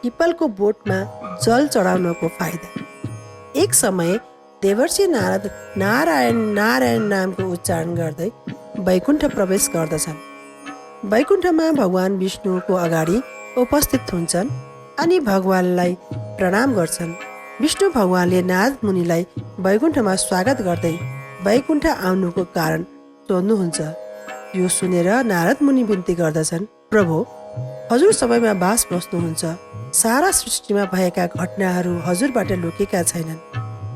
पिपलको बोटमा जल चढाउनको फाइदा। एक समय देवर्षि नारद नारायण नारायण नामको उच्चारण गर्दै वैकुण्ठ प्रवेश गर्दछन्। वैकुण्ठमा भगवान विष्णुको अगाडि उपस्थित हुन्छन् अनि भगवानलाई प्रणाम गर्छन्। विष्णु भगवानले नारद मुनिलाई वैकुण्ठमा स्वागत गर्दै वैकुण्ठ आउनुको कारण सोध्नुहुन्छ। यो सुनेर नारद मुनि बिन्ती गर्दछन्, प्रभु, हजुर सबैमा बास बस्नुहुन्छ। सारा सृष्टिमा भएका घटनाहरू हजुरबाट लुकेका छैनन्।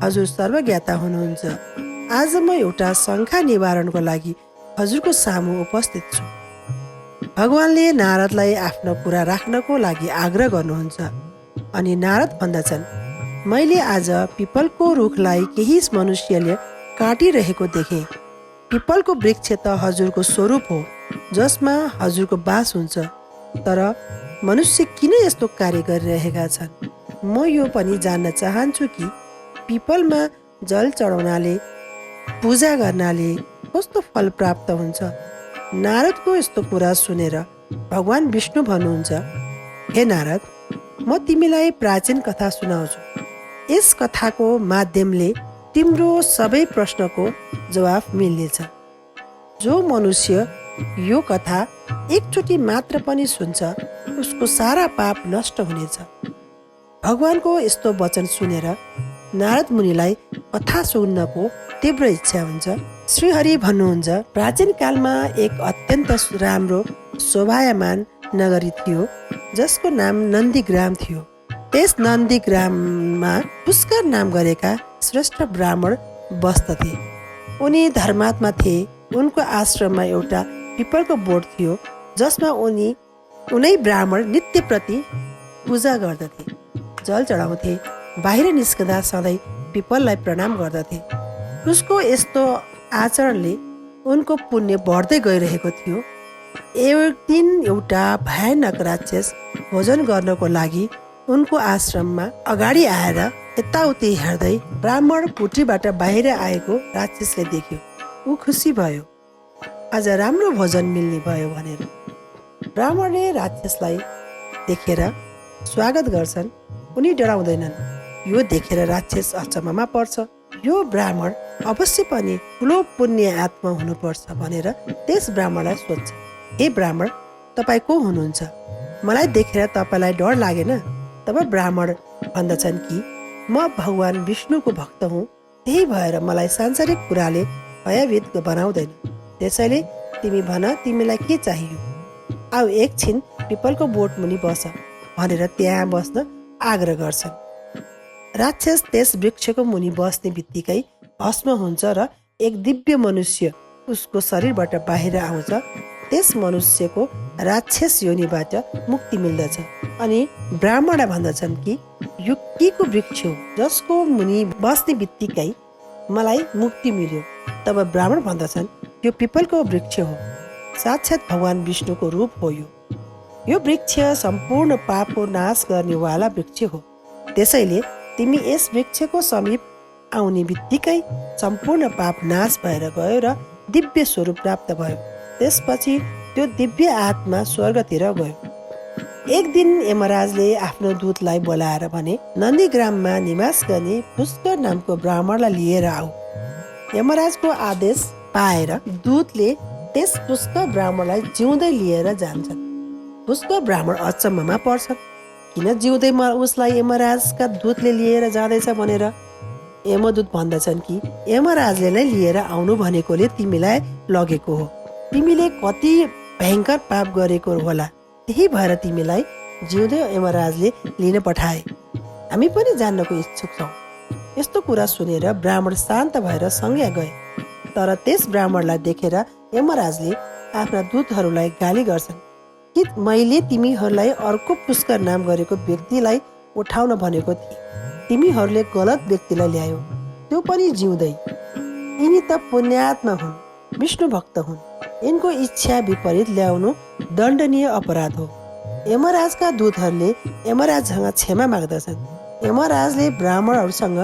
हजुर सर्वज्ञाता हुनुहुन्छ। आज म एउटा शङ्का निवारणको लागि हजुरको सामु उपस्थित छु। भगवानले नारदलाई आफ्नो कुरा राख्नको लागि आग्रह गर्नुहुन्छ अनि नारद भन्दछन्, मैले आज पिपलको रुखलाई केही मनुष्यले काटिरहेको देखेँ। पिपलको वृक्ष त हजुरको स्वरूप हो जसमा हजुरको बास हुन्छ, तर मनुष्य किन यस्तो कार्य गरिरहेका छन्? म यो पनि जान्न चाहन्छु कि पिपलमा जल चढाउनाले, पूजा गर्नाले कस्तो फल प्राप्त हुन्छ। नारदको यस्तो कुरा सुनेर भगवान विष्णु भन्नुहुन्छ, हे नारद, म तिमीलाई प्राचीन कथा सुनाउँछु। यस कथाको माध्यमले तिम्रो सबै प्रश्नको जवाफ मिल्नेछ। जो मनुष्य यो कथा एकचोटि मात्र पनि सुन्छ उसको सारा पाप नष्ट हुनेछ। भगवानको यस्तो वचन सुनेर नारद मुनिलाई कथा सुन्नको तीव्र इच्छा हुन्छ। श्रीहरि भन्नुहुन्छ, प्राचीन कालमा एक अत्यन्त राम्रो शोभायमान नगरी थियो जसको नाम नन्दीग्राम थियो। त्यस नन्दीग्राममा पुष्कर नाम गरेका श्रेष्ठ ब्राह्मण बस्दथे। उनी धर्मात्मा थिए। उनको आश्रममा एउटा पिपलको बोट थियो जसमा उनै ब्राह्मण नित्य प्रति पूजा गर्दथे, जल चढाउँथे। बाहिर निस्कँदा सधैँ पिपललाई प्रणाम गर्दथे। उसको यस्तो आचरणले उनको पुण्य बढ्दै गइरहेको थियो। एक दिन एउटा भयानक राक्षस भोजन गर्नको लागि उनको आश्रममा अगाडि आएर यताउति हेर्दै ब्राह्मण कोठरीबाट बाहिर आएको राक्षसले देख्यो। ऊ खुसी भयो, आज राम्रो भोजन मिल्ने भयो भनेर। ब्राह्मणले राक्षसलाई देखेर स्वागत गर्छन्। उनी डराउँदैनन्। यो देखेर राक्षस अचम्ममा पर्छ। यो ब्राह्मण अवश्य पनि ठुलो पुण्य आत्मा हुनुपर्छ भनेर त्यस ब्राह्मणलाई सोध्छ, हे ब्राह्मण, तपाईँ को हुनुहुन्छ? मलाई देखेर तपाईँलाई डर लागेन? तब ब्राह्मण भन्दछन् कि म भगवान विष्णुको भक्त हुँ, त्यही भएर मलाई सांसारिक कुराले भयभीत बनाउँदैन। त्यसैले तिमी भन, तिमीलाई के चाहियो? आऊ एकछिन पिपलको बोट मुनि बस भनेर त्यहाँ बस्न आग्रह गर्छन्। राक्षस त्यस वृक्षको मुनि बस्ने बित्तिकै भस्म हुन्छ र एक दिव्य मनुष्य उसको शरीरबाट बाहिर आउँछ। त्यस मनुष्यको राक्षस योनिबाट मुक्ति मिल्दछ अनि ब्राह्मण भन्दछन् कि यो के को वृक्ष हो जसको मुनि बस्ने बित्तिकै मलाई मुक्ति मिल्यो? तब ब्राह्मण भन्दछन्, यो पिपलको वृक्ष हो, साक्षात् भगवान विष्णुको रूप हो। यो वृक्ष सम्पूर्ण पापको नाश गर्नेवाला वृक्ष हो। त्यसैले तिमी यस वृक्षको समीप आउने बित्तिकै सम्पूर्ण पाप नाश भएर गयो र दिव्य स्वरूप प्राप्त भयो। त्यसपछि त्यो दिव्य आत्मा स्वर्गतिर गयो। एक दिन यमराजले आफ्नो दूतलाई बोलाएर भने, नन्दीग्राममा निवास गर्ने पुष्कर नामको ब्राह्मणलाई लिएर आऊ। यमराजको आदेश पाएर दूतले त्यस पुष्कर ब्राह्मणलाई जिउँदै लिएर जान्छन्। पुष्कर ब्राह्मण अचम्ममा पर्छन्, किन जिउँदै उसलाई यमराजका दूतले लिएर जाँदैछ भनेर। यमदूत भन्दछन् कि यमराजले नै लिएर आउनु भनेकोले तिमीलाई लगेको हो। तिमीले कति भयङ्कर पाप गरेको होला, त्यही भएर तिमीलाई जिउँदै यमराजले लिन पठाए। हामी पनि जान्नको इच्छुक छौँ। यस्तो कुरा सुनेर ब्राह्मण शान्त भएर सँगै गए। तर त्यस ब्राह्मणलाई देखेर यमराजले आफ्ना दूतहरूलाई गाली गर्छन् कि मैले तिमीहरूलाई अर्को पुष्कर नाम गरेको व्यक्तिलाई उठाउन भनेको थिएँ। तिमीहरूले गलत व्यक्तिलाई ल्यायो, त्यो पनि जिउँदै। यिनी त पुण्यात्मा हुन्, विष्णु भक्त हुन्। यिनको इच्छा विपरीत ल्याउनु दण्डनीय अपराध हो। यमराजका दूतहरूले यमराजसँग क्षमा माग्दछन्। यमराजले ब्राह्मणहरूसँग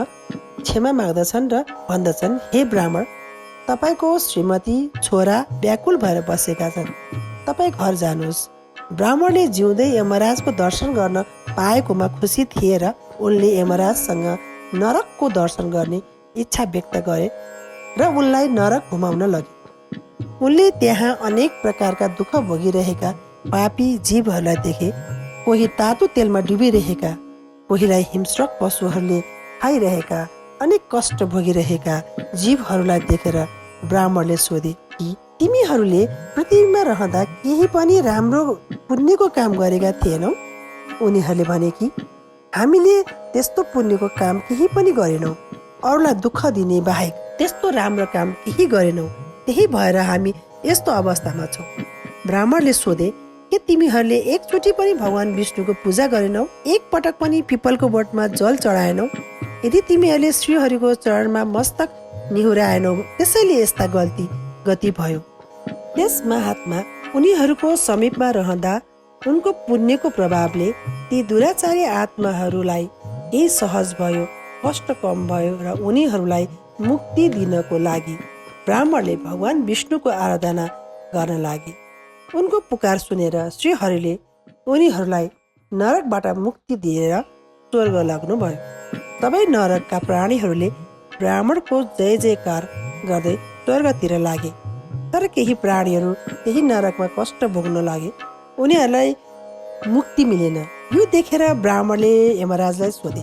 क्षमा माग्दछन् र भन्दछन्, हे ब्राह्मण, तपाईँको श्रीमती छोरा व्याकुल भएर बसेका छन्, तपाईँ घर जानुहोस्। ब्राह्मणले जिउँदै यमराजको दर्शन गर्न पाएकोमा खुसी थिए र उनले यमराजसँग नरकको दर्शन गर्ने इच्छा व्यक्त गरे र उनलाई नरक घुमाउन लगे। उनले त्यहाँ अनेक प्रकारका दुःख भोगिरहेका पापी जीवहरूलाई देखे। कोही तातो तेलमा डुबिरहेका, कोहीलाई हिंस्रक पशुहरूले खाइरहेका, अनेक कष्ट भोगिरहेका जीवहरूलाई देखेर ब्राह्मणले सोधे कि तिमीहरूले पृथ्वीमा रहँदा केही पनि राम्रो पुण्यको काम गरेका थिएनौ? उनीहरूले भने कि हामीले त्यस्तो पुण्यको काम केही पनि गरेनौँ, अरूलाई दुःख दिने बाहेक त्यस्तो राम्रो काम केही गरेनौँ, त्यही भएर हामी यस्तो अवस्थामा छौँ। ब्राह्मणले सोधे के तिमीहरूले एकचोटि पनि भगवान विष्णुको पूजा गरेनौ? एक पटक पनि पिपलको बोटमा जल चढाएनौ? यदि तिमीहरूले श्रीहरिको चरणमा मस्तक निहुराएनौ त्यसैले यस्ता गति भयो। त्यस महात्मा उनीहरूको समीपमा रहँदा उनको पुण्यको प्रभावले ती दुराचारी आत्माहरूलाई केही सहज भयो, कष्ट कम भयो र उनीहरूलाई मुक्ति दिनको लागि ब्राह्मणले भगवान विष्णुको आराधना गर्न लागे। उनको पुकार सुनेर श्रीहरिले उनीहरूलाई नरकबाट मुक्ति दिएर स्वर्ग लाग्नुभयो। तबै नरकका प्राणीहरूले ब्राह्मणको जय जयकार गर्दै स्वर्गतिर लागे। तर केही प्राणीहरू त्यही नरकमा कष्ट भोग्न लागे, उनीहरूलाई मुक्ति मिलेन। यो देखेर ब्राह्मणले यमराजलाई सोधे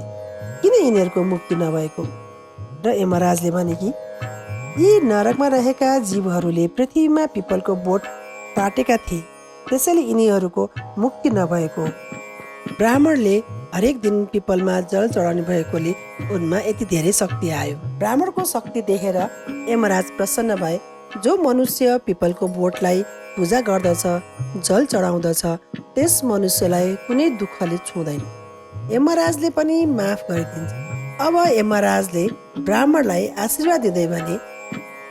किन यिनीहरूको मुक्ति नभएको? र यमराजले भने कि यी नरकमा रहेका जीवहरूले पृथ्वीमा पिपलको बोट काटेका थिए, त्यसैले यिनीहरूको मुक्ति नभएको। ब्राह्मणले हरेक दिन पिपलमा जल चढाउने भएकोले उनमा यति धेरै शक्ति आयो। ब्राह्मणको शक्ति देखेर यमराज प्रसन्न भए। जो मनुष्य पिपलको बोटलाई पूजा गर्दछ, जल चढाउँदछ, त्यस मनुष्यलाई कुनै दुःखले छुँदैन। यमराजले पनि माफ गरिदिन्छ। अब यमराजले ब्राह्मणलाई आशीर्वाद दिँदै भने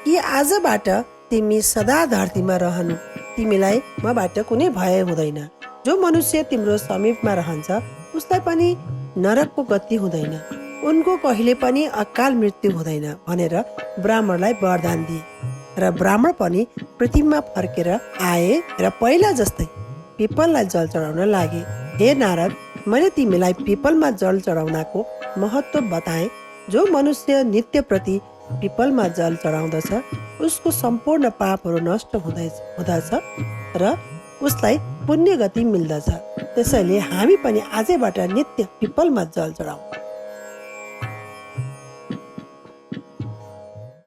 कि आजबाट तिमी सदा धरतीमा रहनु, तिमीलाई मबाट कुनै भय हुँदैन। जो मनुष्य तिम्रो समीपमा रहन्छ उसलाई पनि नरकको गति हुँदैन, उनको कहिले पनि अकाल मृत्यु हुँदैन भनेर ब्राह्मणलाई वरदान दिए। र ब्राह्मण पनि पृथ्वीमा फर्केर आए र पहिला जस्तै पिपललाई जल चढाउन लागे। हे नारद, मैले तिमीलाई पिपलमा जल चढाउनको महत्त्व बताएँ। जो मनुष्य नित्य प्रति पिपलमा जल चढाउँदछ उसको सम्पूर्ण पापहरू नष्ट हुँदछ र उसलाई पुण्य गति मिल्दछ। त्यसैले हामी पनि आजैबाट नित्य पिपलमा जल चढाउँ।